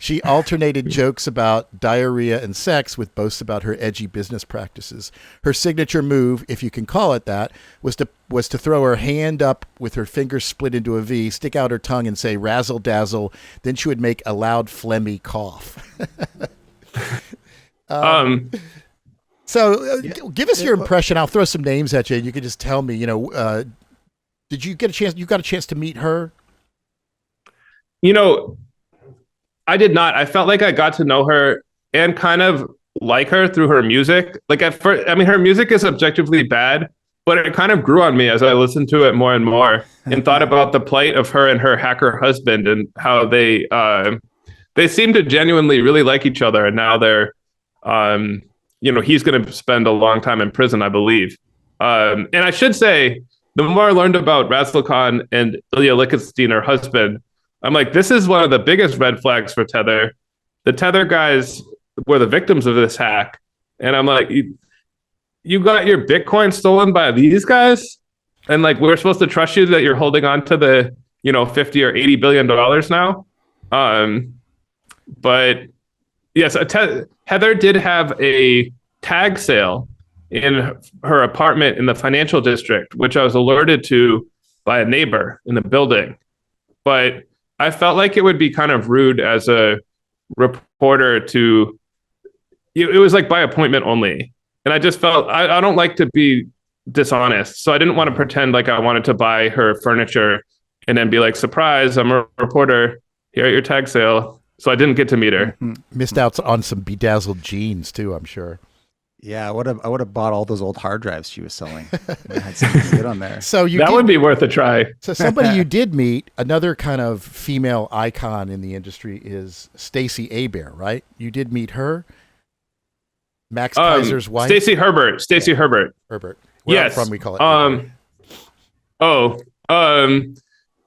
She alternated jokes about diarrhea and sex with boasts about her edgy business practices. Her signature move, if you can call it that, was to throw her hand up with her fingers split into a V, stick out her tongue and say razzle dazzle. Then she would make a loud phlegmy cough. So give us your impression. I'll throw some names at you, and you can just tell me, did you get a chance? You got a chance to meet her? I did not. I felt like I got to know her and kind of like her through her music. Like at first, I mean, her music is objectively bad, but it kind of grew on me as I listened to it more and more and thought about the plight of her and her hacker husband and how they seem to genuinely really like each other. And now they're, he's going to spend a long time in prison, I believe. And I should say, the more I learned about Razzle Khan and Ilya Lichtenstein, her husband, I'm like, this is one of the biggest red flags for Tether. The Tether guys were the victims of this hack. And I'm like, you got your Bitcoin stolen by these guys? And like, we're supposed to trust you that you're holding on to the $50 or $80 billion now. But yes, Heather did have a tag sale in her apartment in the financial district, which I was alerted to by a neighbor in the building. But I felt like it would be kind of rude as a reporter to, it was like by appointment only. And I just felt, I don't like to be dishonest. So I didn't want to pretend like I wanted to buy her furniture and then be like, surprise, I'm a reporter here at your tag sale. So I didn't get to meet her. Missed out on some bedazzled jeans too, I'm sure. Yeah, I would have bought all those old hard drives she was selling. I had something good on there. So that would be worth a try. So somebody you did meet, another kind of female icon in the industry is Stacy Bear, right? You did meet her, Max Kaiser's wife, Stacy Herbert. Herbert. Where Yes. I'm from, we call it.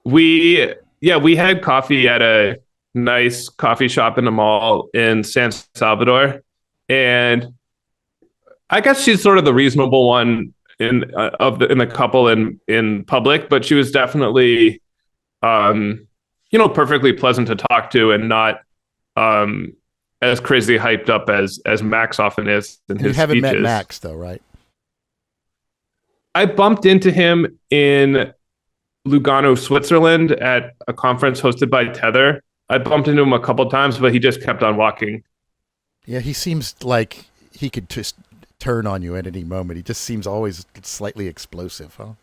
We had coffee at a nice coffee shop in the mall in San Salvador, and I guess she's sort of the reasonable one in the couple in public, but she was definitely, perfectly pleasant to talk to and not as crazy hyped up as Max often is in his speeches. You haven't met Max though, right? I bumped into him in Lugano, Switzerland at a conference hosted by Tether. I bumped into him a couple times, but he just kept on walking. Yeah, he seems like he could just turn on you at any moment. He just seems always slightly explosive, huh?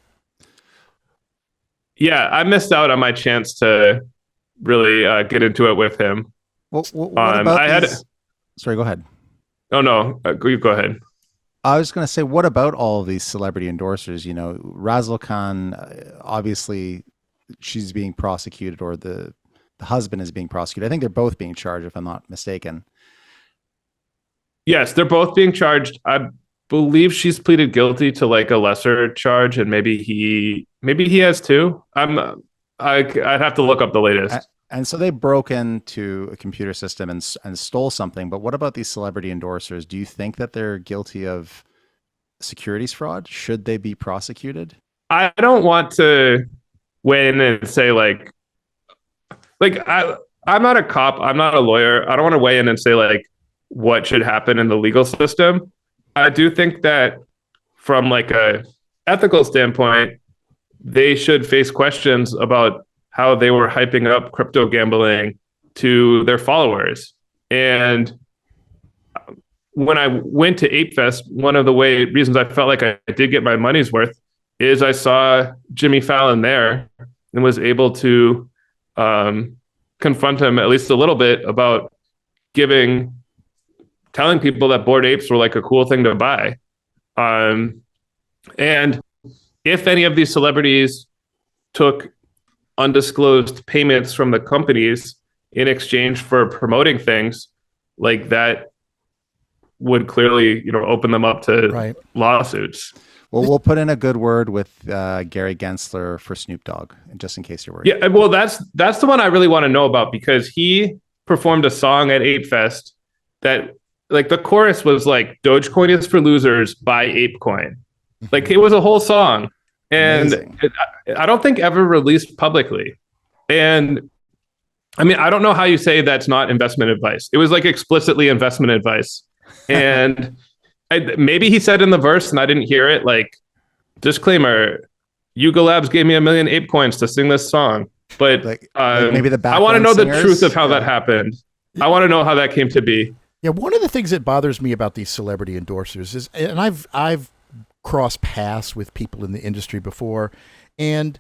Yeah, I missed out on my chance to really get into it with him. What about Sorry, go ahead. Oh, no, you go ahead. I was going to say, what about all of these celebrity endorsers? Razzle Khan, obviously, she's being prosecuted, or the husband is being prosecuted. I think they're both being charged, if I'm not mistaken. Yes, they're both being charged. I believe she's pleaded guilty to like a lesser charge, and maybe he has too. I'd have to look up the latest. And so they broke into a computer system and stole something. But what about these celebrity endorsers? Do you think that they're guilty of securities fraud? Should they be prosecuted? I don't want to weigh in and say like I'm not a cop. I'm not a lawyer. I don't want to weigh in and say like what should happen in the legal system. I do think that from like a ethical standpoint, they should face questions about how they were hyping up crypto gambling to their followers. And when I went to Ape Fest, one of the reasons I felt like I did get my money's worth is I saw Jimmy Fallon there and was able to confront him at least a little bit about telling people that Bored Apes were like a cool thing to buy. And if any of these celebrities took undisclosed payments from the companies in exchange for promoting things, like that would clearly, open them up to lawsuits. Well, we'll put in a good word with Gary Gensler for Snoop Dogg, just in case you're worried. Yeah, well, that's the one I really want to know about, because he performed a song at Ape Fest that, like, the chorus was like, Dogecoin is for losers, buy ApeCoin. Like, it was a whole song. And I don't think ever released publicly. And I mean, I don't know how you say that's not investment advice. It was like explicitly investment advice. And maybe he said in the verse and I didn't hear it, like, disclaimer, Yuga Labs gave me 1 million ape coins to sing this song. But like maybe the I want to know singers? the truth of how that happened. I want to know how that came to be. Yeah, one of the things that bothers me about these celebrity endorsers is, and I've crossed paths with people in the industry before, and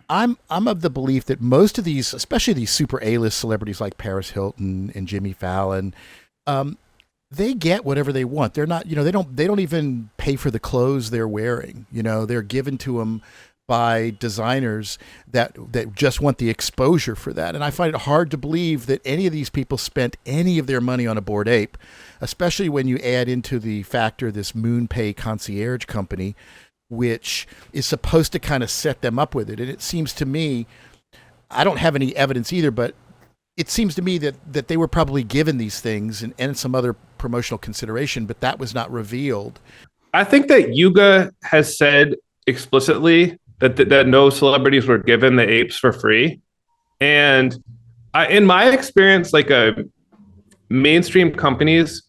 I'm of the belief that most of these, especially these super A-list celebrities like Paris Hilton and Jimmy Fallon, they get whatever they want. They're not, they don't even pay for the clothes they're wearing. They're given to them by designers that just want the exposure for that. And I find it hard to believe that any of these people spent any of their money on a Bored Ape, especially when you add into the factor this MoonPay concierge company, which is supposed to kind of set them up with it. And it seems to me, I don't have any evidence either, but it seems to me that they were probably given these things and some other promotional consideration, but that was not revealed. I think that Yuga has said explicitly that no celebrities were given the apes for free. And in my experience, like mainstream companies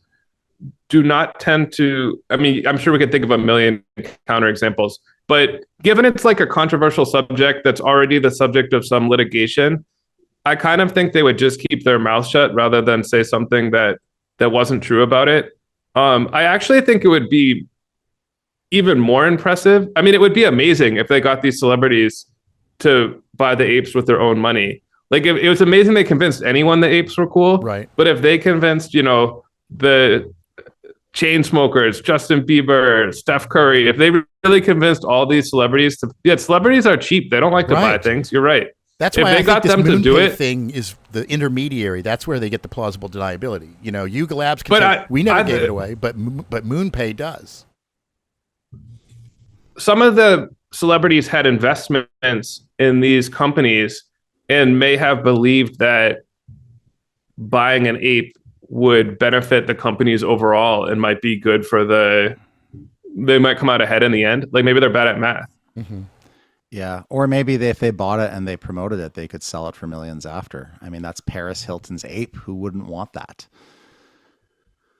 do not tend to. I mean, I'm sure we could think of a million counterexamples, but given it's like a controversial subject that's already the subject of some litigation, I kind of think they would just keep their mouth shut rather than say something that wasn't true about it. I actually think it would be even more impressive. I mean, it would be amazing if they got these celebrities to buy the apes with their own money. Like, if it was amazing they convinced anyone the apes were cool. Right. But if they convinced, the chain smokers, Justin Bieber, Steph Curry, if they really convinced all these celebrities celebrities are cheap. They don't like to buy things. You're right. That's if why they I got think them this to do MoonPay it thing is the intermediary. That's where they get the plausible deniability. Yuga Labs can say, we never gave it away, but MoonPay does. Some of the celebrities had investments in these companies and may have believed that buying an ape would benefit the companies overall and might be good for they might come out ahead in the end. Like, maybe they're bad at math. Mm-hmm. Yeah. Or maybe if they bought it and they promoted it, they could sell it for millions after. I mean, that's Paris Hilton's ape. Who wouldn't want that?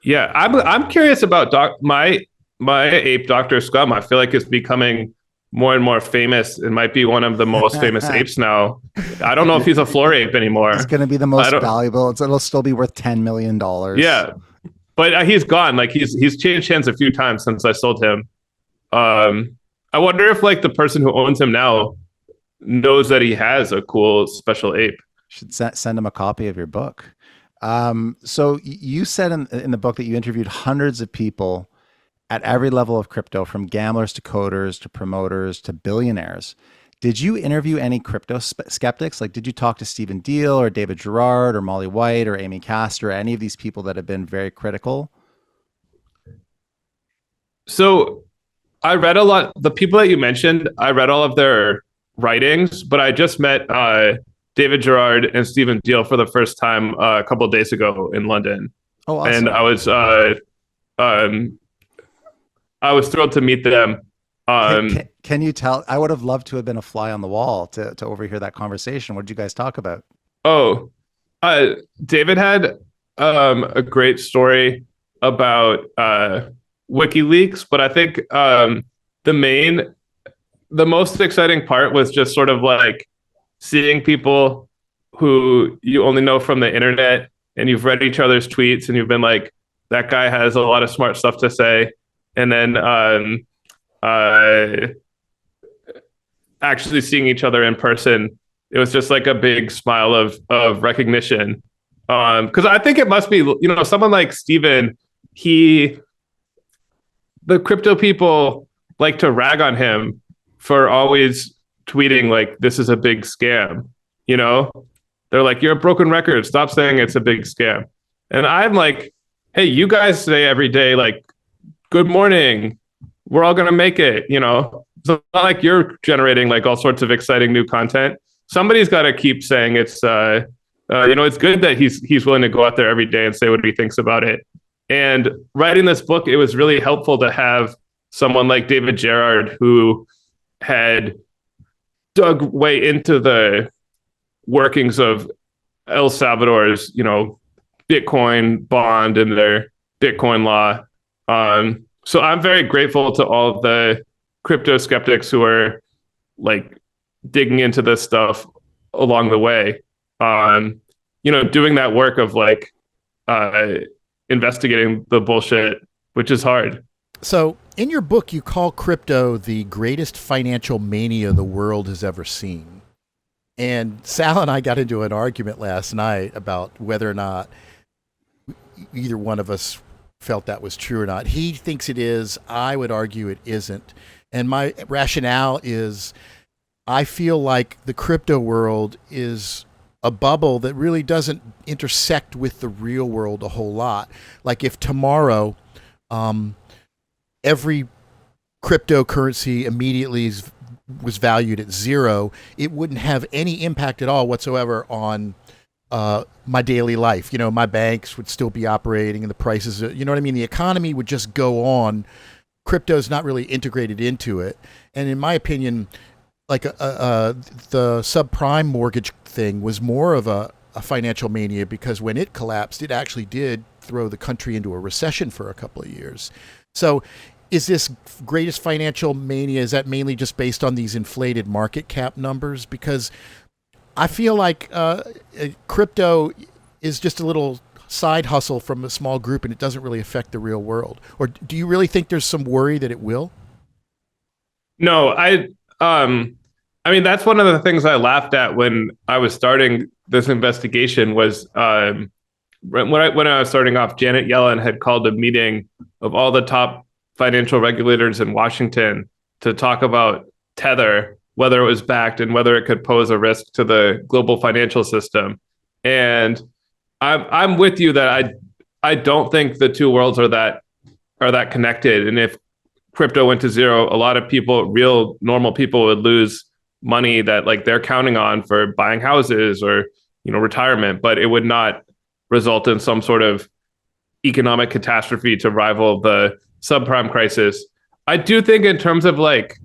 Yeah. I'm curious about my ape, Dr. Scrum. I feel like it's becoming more and more famous. It might be one of the most famous apes now. I don't know if he's a floor ape anymore. It's going to be the most valuable. It'll still be worth $10 million. Yeah. But he's gone. Like, he's changed hands a few times since I sold him. I wonder if like the person who owns him now knows that he has a cool special ape. Should send him a copy of your book. So you said in the book that you interviewed hundreds of people at every level of crypto, from gamblers to coders to promoters to billionaires. Did you interview any crypto skeptics? Like, did you talk to Stephen Deal or David Gerard or Molly White or Amy Castor, or any of these people that have been very critical? So I read a lot. The people that you mentioned, I read all of their writings, but I just met David Gerard and Stephen Deal for the first time a couple of days ago in London. Oh, awesome. And I was thrilled to meet them. Can you tell? I would have loved to have been a fly on the wall to overhear that conversation. What did you guys talk about? Oh, David had a great story about WikiLeaks, but I think the most exciting part was just sort of like seeing people who you only know from the internet, and you've read each other's tweets and you've been like, that guy has a lot of smart stuff to say. And then actually seeing each other in person, it was just like a big smile of recognition. Because I think it must be, someone like Steven, the crypto people like to rag on him for always tweeting like, this is a big scam. They're like, you're a broken record. Stop saying it's a big scam. And I'm like, hey, you guys say every day, like, good morning, we're all going to make it. It's not like you're generating like all sorts of exciting new content. Somebody's got to keep saying it's good that he's willing to go out there every day and say what he thinks about it. And writing this book, it was really helpful to have someone like David Gerard, who had dug way into the workings of El Salvador's, Bitcoin bond and their Bitcoin law. So I'm very grateful to all of the crypto skeptics who are like digging into this stuff along the way. Doing that work of like investigating the bullshit, which is hard. So in your book, you call crypto the greatest financial mania the world has ever seen. And Sal and I got into an argument last night about whether or not either one of us felt that was true or not. He thinks it is. I would argue it isn't. And my rationale is I feel like the crypto world is a bubble that really doesn't intersect with the real world a whole lot. Like if tomorrow every cryptocurrency immediately was valued at zero, it wouldn't have any impact at all whatsoever on my daily life. My banks would still be operating and the prices, what I mean? The economy would just go on. Crypto's not really integrated into it. And in my opinion, like the subprime mortgage thing was more of a financial mania because when it collapsed, it actually did throw the country into a recession for a couple of years. So is this greatest financial mania, is that mainly just based on these inflated market cap numbers? Because I feel like crypto is just a little side hustle from a small group and it doesn't really affect the real world. Or do you really think there's some worry that it will? No, I mean, that's one of the things I laughed at when I was starting this investigation was when I was starting off, Janet Yellen had called a meeting of all the top financial regulators in Washington to talk about Tether, whether it was backed and whether it could pose a risk to the global financial system. And I'm with you that I don't think the two worlds are that connected. And if crypto went to zero, a lot of people, real normal people, would lose money that like they're counting on for buying houses or, you know, retirement, but it would not result in some sort of economic catastrophe to rival the subprime crisis. I do think in terms of like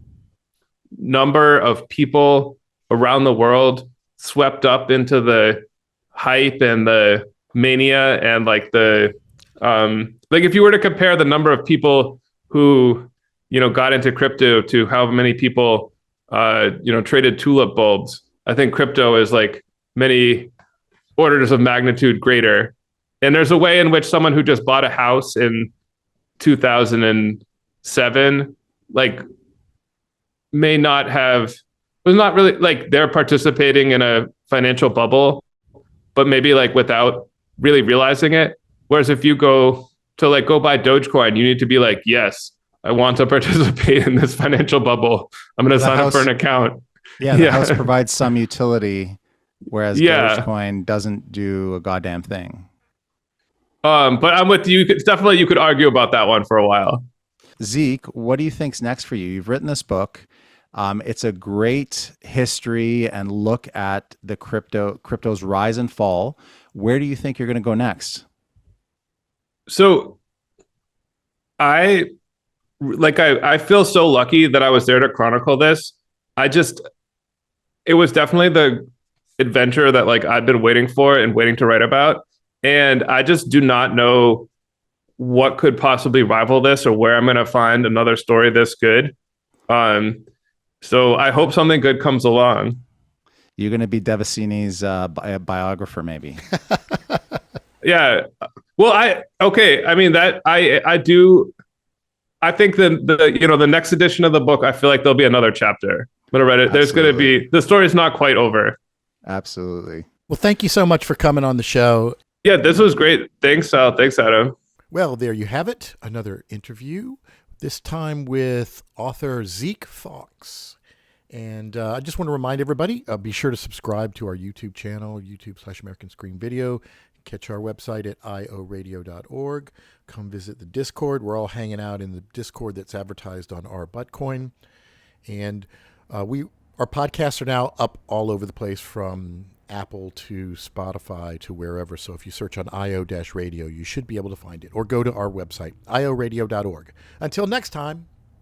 number of people around the world swept up into the hype and the mania and like the like if you were to compare the number of people who, you know, got into crypto to how many people you know, traded tulip bulbs, I think crypto is like many orders of magnitude greater. And there's a way in which someone who just bought a house in 2007 like may not have, was not really like they're participating in a financial bubble, but maybe like without really realizing it. Whereas if you go buy Dogecoin, you need to be like, yes, I want to participate in this financial bubble. I'm going to sign up for an account. Yeah, the house provides some utility, whereas Dogecoin doesn't do a goddamn thing. But I'm with you. Definitely, you could argue about that one for a while. Zeke, what do you think's next for you? You've written this book. It's a great history and look at the crypto's rise and fall. Where do you think you're going to go next? So I feel so lucky that I was there to chronicle this. It was definitely the adventure that like I've been waiting for and waiting to write about. And I just do not know what could possibly rival this or where I'm going to find another story this good. So I hope something good comes along. You're going to be Devasini's biographer, maybe. Yeah. Well, I mean that I do. I think the next edition of the book, I feel like there'll be another chapter. I'm gonna write it. There's going to be, the story's not quite over. Absolutely. Well, thank you so much for coming on the show. Yeah, this was great. Thanks, Sal. Thanks, Adam. Well, there you have it. Another interview, this time with author Zeke Faux. And I just want to remind everybody, be sure to subscribe to our YouTube channel, YouTube/American Screen Video. Catch our website at ioradio.org. Come visit the Discord. We're all hanging out in the Discord that's advertised on our Buttcoin. And our podcasts are now up all over the place, from Apple to Spotify to wherever. So if you search on IO-radio, you should be able to find it. Or go to our website, ioradio.org. Until next time.